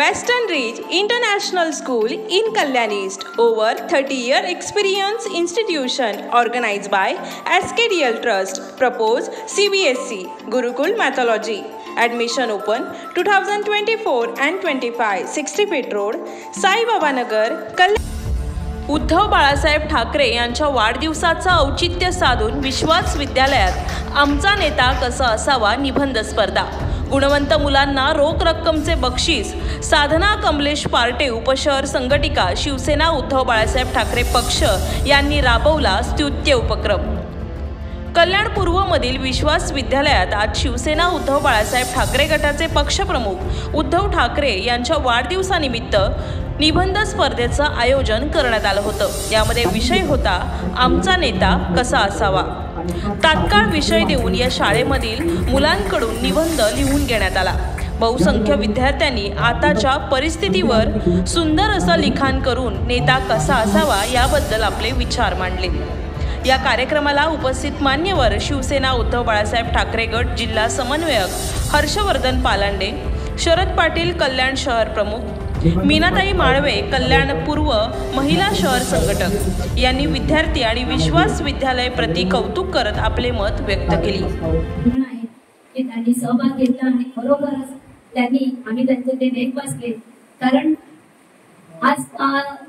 Western Ridge International School in Kalyan East, over 30-year experience institution organized by SKDL Trust, propose CBSE, Gurukul Mythology. Admission open 2024 and 25, 60 Feet Road, Sai Baba Nagar, Kalyan. Uddhav Balasaheb Thackeray यांच्या वाढदिवसाचा औचित्य साधून विश्वास विद्यालयात आमचा नेता कसा असावा निबंध स्पर्धा. गुणवंत मुलांना रोख रक्कमचे बक्षीस. साधना कमलेश पार्टे, उपशहर संघटिका, शिवसेना उद्धव बाळासाहेब ठाकरे पक्ष यांनी राबवला स्तुत्य उपक्रम. कल्याण पूर्वमधील विश्वास विद्यालयात आज शिवसेना उद्धव बाळासाहेब ठाकरे गटाचे पक्षप्रमुख उद्धव ठाकरे यांच्या वाढदिवसानिमित्त निबंध स्पर्धेचं आयोजन करण्यात आलं होतं. यामध्ये विषय होता आमचा नेता कसा असावा. तात्काळ विषय देऊन या शाळेमधील मुलांकडून निबंध लिहून घेण्यात आला. बहुसंख्य विद्यार्थ्यांनी आताच्या परिस्थितीवर सुंदर असं लिखाण करून नेता कसा असावा याबद्दल आपले विचार मांडले. या कार्यक्रमाला उपस्थित मान्यवर शिवसेना उद्धव बाळासाहेब ठाकरे गट जिल्हा समन्वयक हर्षवर्धन पालांडे, शरद पाटील कल्याण शहर प्रमुख, मीनाताई माळवे कल्याण पूर्व महिला शहर संघटक यांनी विद्यार्थी आणि विश्वास विद्यालय प्रति कौतुक करत आपले मत व्यक्त केले. त्यांनी सहभाग घेतला आणि खरोखरच त्यांनी आम्ही त्यांचे ते नेक बसले. कारण आज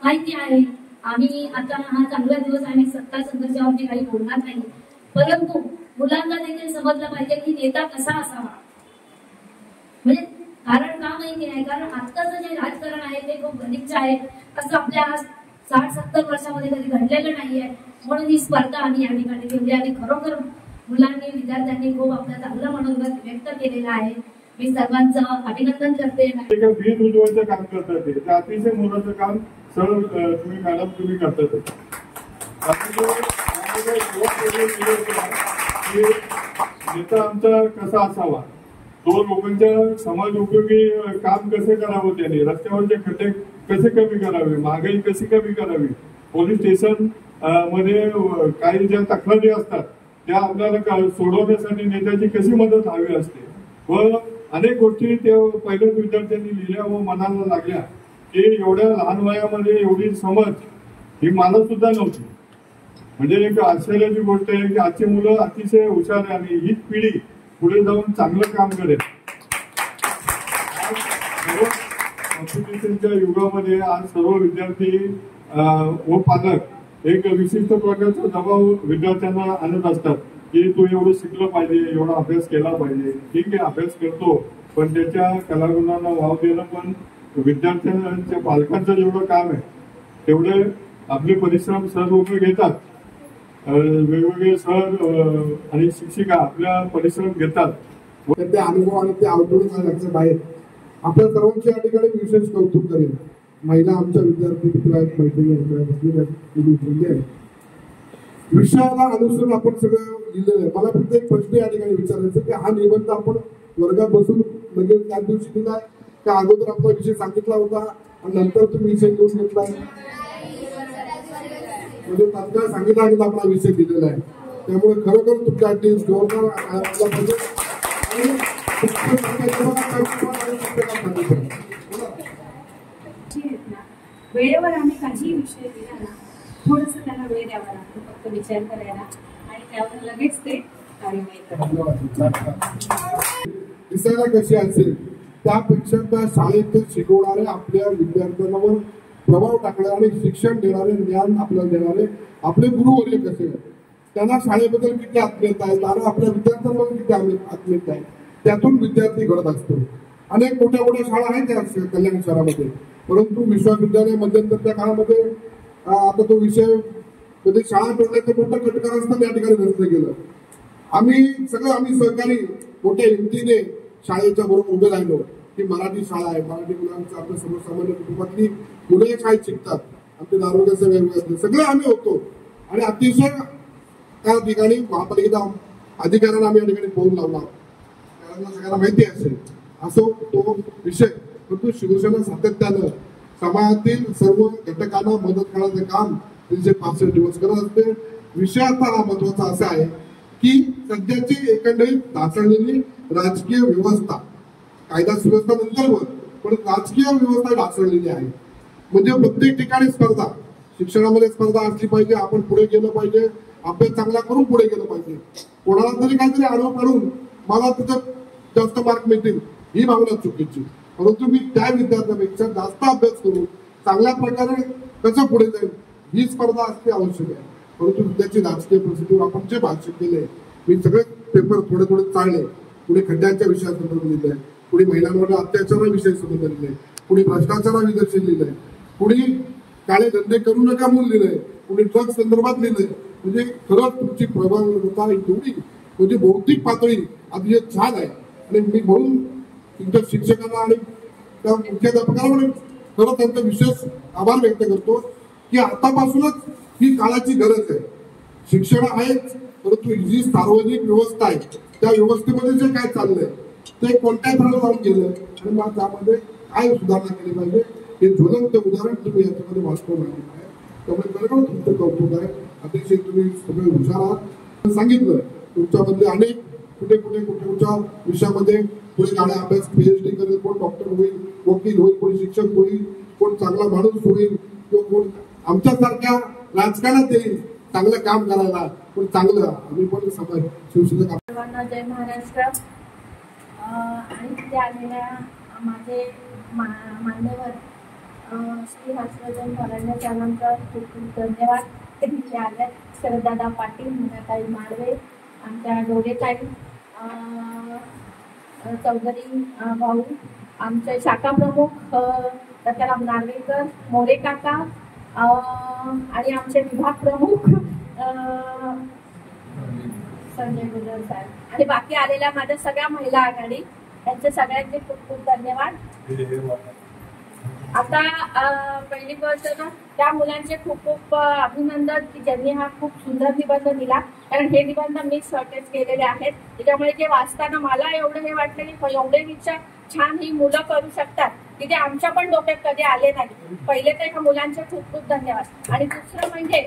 माहिती आहे आम्ही आता हा चांगला दिवस आम्ही सत्ता संघर्षावरती काही बोलणार नाही, परंतु मुलांना देखील समजलं पाहिजे की नेता कसा असावा. म्हणजे कारण का माहिती आहे, कारण आत्ताचं जे राजकारण आहे ते खूप गलिच्छ आहे, असं आपल्या आज 60-70 वर्षामध्ये कधी घडलेलं नाहीये. म्हणून ही स्पर्धा आम्ही या ठिकाणी ठेवली आणि खरोखर मुलांनी विद्यार्थ्यांनी खूप आपलं चांगलं मनोगत व्यक्त केलेलं आहे. मी सर्वांचं अभिनंदन करते. काम करतात ते अतिशय मोलाचं काम सरळ तुम्ही मॅडम तुम्ही करतात. नेता आमचा कसा असावा, तो लोकांच्या समाज उपयोगी काम कसे करावं, त्याने रस्त्यावरचे खड्डे कसे कमी करावे, महागाई कशी कमी करावी, पोलीस स्टेशन मध्ये काही ज्या तक्रारी असतात त्या आपल्याला सोडवण्यासाठी नेत्याची कशी मदत हवी असते व अनेक गोष्टी त्या पहिल्याच विद्यार्थ्यांनी लिहिल्या व मनाला लागल्या की एवढ्या लहान वयामध्ये एवढी समज ही मला सुद्धा नव्हती. म्हणजे एक आश्चर्याची गोष्ट आहे की आजची मुलं अतिशय हुशार आहे आणि हीच पिढी पुढे जाऊन चांगलं काम करेल. कॉम्पिटिशनच्या युगामध्ये आज सर्व विद्यार्थी व पालक एक विशिष्ट प्रकारचा दबाव विद्यार्थ्यांना आणत असतात की तू एवढं शिकलं पाहिजे, एवढा अभ्यास केला पाहिजे. ठीक आहे, अभ्यास करतो, पण त्याच्या कलागुणांना वाव देणं पण विद्यार्थ्यांच्या पालकांचं जेवढं काम आहे तेवढे आपले परिश्रम सर लोक घेतात. वेगवेगळे सर आणि शिक्षिका आपल्या परिश्रम घेतात. त्या अनुभव आणि त्या आवडीच्या बाहेर आपल्या सर्वांची या ठिकाणी विशेष कौतुक करेल. महिला आमच्या विद्यार्थी विषयाला अनुसरून आपण सगळं लिहिलेलं आहे. मला फक्त एक प्रश्न या ठिकाणी विचारायचं की हा निबंध आपण वर्गात बसून म्हणजे त्याच दिवशी दिलाय का अगोदर आपला विषय सांगितला होता आणि नंतर तुम्ही विषय घेऊन घेतलाय? म्हणजे तात्काळ सांगितलं आणि आपला विषय दिलेला आहे. त्यामुळे खरोखर तुमच्या वेळेवर आम्ही काही विषय दिला ना, थोडस त्यांना वेळ द्यावा लागतो फक्त विचार करायला आणि त्यावर लगेच ते कार्यवाही करावी. दिसायला कशी असेल त्यापेक्षा त्या शाळेत शिकवणारे आपल्या विद्यार्थ्यांवर प्रभाव टाकणारे आणि शिक्षण देणारे, ज्ञान आपल्याला देणारे आपले गुरुवर्य कसे आहेत, त्यांना शाळेबद्दल किती आत्मीयता आहे आणि आपल्या विद्यार्थ्यांबद्दल किती आत्मीयता आहे, त्यातून विद्यार्थी घडत असतो. अनेक मोठ्या मोठ्या शाळा आहेत त्या कल्याण शहरामध्ये, परंतु विश्वास विद्यालय मध्यंतरच्या काळामध्ये आता तो विषय म्हणजे शाळा तोडण्याचं मोठं कटकार असताना या ठिकाणी रस्ते गेलं. आम्ही सहकारी मोठ्या हिमतीने शाळेच्या बरोबर उभे राहिलो की मराठी शाळा आहे, मराठी मुलांचं आपल्या सर्वसामान्य कुटुंबातली मुलं या शाळेत शिकतात, आमच्या आरोग्याचे वेगवेगळे सगळे आम्ही होतो. आणि अतिशय त्या ठिकाणी महापालिकेच्या अधिकाऱ्यांना आम्ही या ठिकाणी फोन लावला, सगळ्यांना माहिती असेल असो तो विषय. परंतु शिवसेना सातत्यानं समाजातील सर्व घटकांना मदत करण्याचं काम 365 दिवस करत असते. विषय आता हा महत्वाचा असा आहे की सध्याची एकंदरीत ढासळलेली राजकीय व्यवस्था, कायदा सुव्यवस्था नंतर पण राजकीय व्यवस्था ढासळलेली आहे. म्हणजे प्रत्येक ठिकाणी स्पर्धा, शिक्षणामध्ये स्पर्धा असली पाहिजे, आपण पुढे गेलं पाहिजे, अभ्यास चांगला करून पुढे गेलं पाहिजे. कोणाला तरी काहीतरी आडवं काढून मला तिथं जास्त मार्क मिळतील ही भावना चुकीची. परंतु मी त्या विद्यार्थ्यांपेक्षा जास्त अभ्यास करून चांगल्या प्रकारे कसं पुढे जाईल ही स्पर्धा असणे आवश्यक आहे. परंतु सध्याची राजकीय परिस्थितीवर आपण जे भाष्य केले, मी सगळे पेपर थोडे थोडे चालले. पुढे खड्ड्यांच्या विषयासंदर्भात लिहिलंय, पुढे महिलांवर अत्याचाराविषयी संबंध लिहिलंय, पुढे भ्रष्टाचाराविषयी लिहिलंय, पुढे काळे धंदे करू नका म्हणून लिहिलंय, पुढे ड्रग्स संदर्भात लिहिलंय. म्हणजे खरंच तुमची प्रभावता एवढी म्हणजे बौद्धिक पातळी अतिशय छान आहे. आणि मी म्हणून तुमच्या शिक्षकांना आणि त्या मुख्याध्यापकांना खरं त्यांचा विशेष आभार व्यक्त करतो की आतापासूनच ही काळाची गरज आहे. शिक्षण आहेच, परंतु जी सार्वजनिक व्यवस्था आहे त्या व्यवस्थेमध्ये जे काय चाललंय ते कोणत्या थराला जाऊन गेलं आणि मग त्यामध्ये काय सुधारणा केली पाहिजे हे ज्वलंत उदाहरण तुम्ही याच्यामध्ये वाचवून आणलेलं आहे. त्यामुळे खरं तुमचं कौतुक आहे. अतिशय तुम्ही सगळे हुशार आहात. सांगितलं तुमच्यामध्ये अनेक कुठच्या विषयामध्ये पुढे जाण्या अभ्यास PhD करेल, कोण डॉक्टर होईल, वकील होईल, कोणी शिक्षक होईल, कोण चांगला माणूस होईल, किंवा कोण आमच्यासारख्या राजकारणात येईल चांगलं काम करायला. पण चांगलं आम्ही पण समाज शिवसेना. सर्वांना जय महाराष्ट्र. आणि तिथे आलेल्या माझे मान्यवर श्री हर्षवर्धन फडणवीस यांचा खूप खूप धन्यवाद. तिथे आल्या शरददादा पाटील, मीनाताई माळवे, आमच्या डोळेताई, चौधरी भाऊ, आमचे शाखा प्रमुख दत्ताराम नार्वेकर, मोरे काका आणि आमचे विभाग प्रमुख संजय गुजर साहेब आणि बाकी आलेल्या माझ्या सगळ्या महिला आघाडी यांचे सगळ्यांचे खूप खूप धन्यवाद. आता पहिली गोष्ट ना त्या मुलांचे खूप खूप अभिनंदन की ज्यांनी हा खूप सुंदर निबंध दिला. कारण हे निबंध मी शॉर्टेज केलेले आहेत, त्याच्यामुळे ते वाचताना मला एवढं हे वाटलं की एवढे विचार छान ही मुलं करू शकतात की ते आमच्या पण डोक्यात कधी आले नाही. पहिले तर ह्या मुलांचे खूप खूप धन्यवाद. आणि दुसरं म्हणजे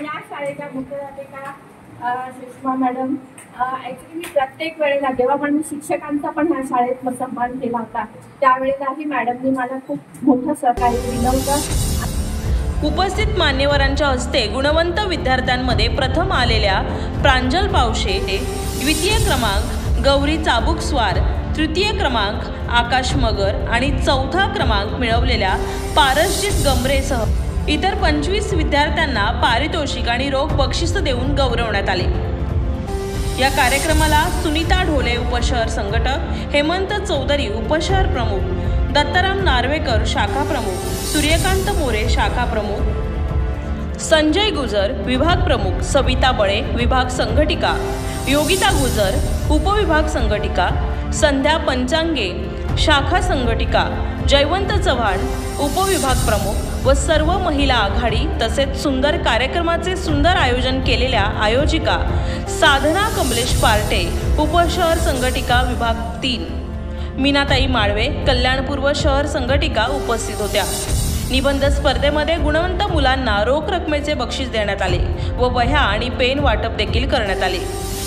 या शाळेच्या मुख्याध्यापिका सुषमा मॅडम, ऍक्च्युली मी प्रत्येक वेळेला जेव्हा पण मी शिक्षकांचा पण ह्या शाळेत सन्मान केला होता त्यावेळेलाही मॅडमनी मला खूप मोठं सहकार्य दिलं होतं. उपस्थित मान्यवरांच्या हस्ते गुणवंत विद्यार्थ्यांमध्ये प्रथम आलेल्या प्रांजल पावशे, द्वितीय क्रमांक गौरी चाबुकस्वार, तृतीय क्रमांक आकाश मगर आणि चौथा क्रमांक मिळवलेल्या पारसजीत गमरेसह इतर 25 विद्यार्थ्यांना पारितोषिक आणि रोख बक्षीस देऊन गौरवण्यात आले. या कार्यक्रमाला सुनीता ढोले उपशहर संघटक, हेमंत चौधरी उपशहर प्रमुख, दत्ताराम नार्वेकर शाखा प्रमुख, सूर्यकांत मोरे शाखा प्रमुख, संजय गुजर विभाग प्रमुख, सविता बळे विभाग संघटिका, योगिता गुजर उपविभाग संघटिका, संध्या पंचांगे शाखा संघटिका, जयवंत चव्हाण उपविभाग प्रमुख व सर्व महिला आघाडी तसेच सुंदर कार्यक्रमाचे सुंदर आयोजन केलेल्या आयोजिका साधना कमलेश पार्टे उपशहर संघटिका विभाग 3, मीनाताई माळवे कल्याणपूर्व शहर संघटिका उपस्थित होत्या. निबंध स्पर्धेमध्ये गुणवंत मुलांना रोख रकमेचे बक्षीस देण्यात आले व वह्या आणि पेन वाटप देखील करण्यात आले.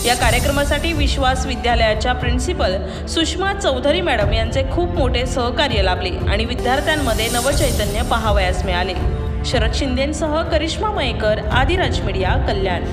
या कार्यक्रमासाठी विश्वास विद्यालयाच्या प्रिन्सिपल सुषमा चौधरी मॅडम यांचे खूप मोठे सहकार्य लाभले आणि विद्यार्थ्यांमध्ये नवचैतन्य पाहावयास मिळाले. शरद शिंदेंसह करिश्मा मयेकर, आदिराज मीडिया, कल्याण.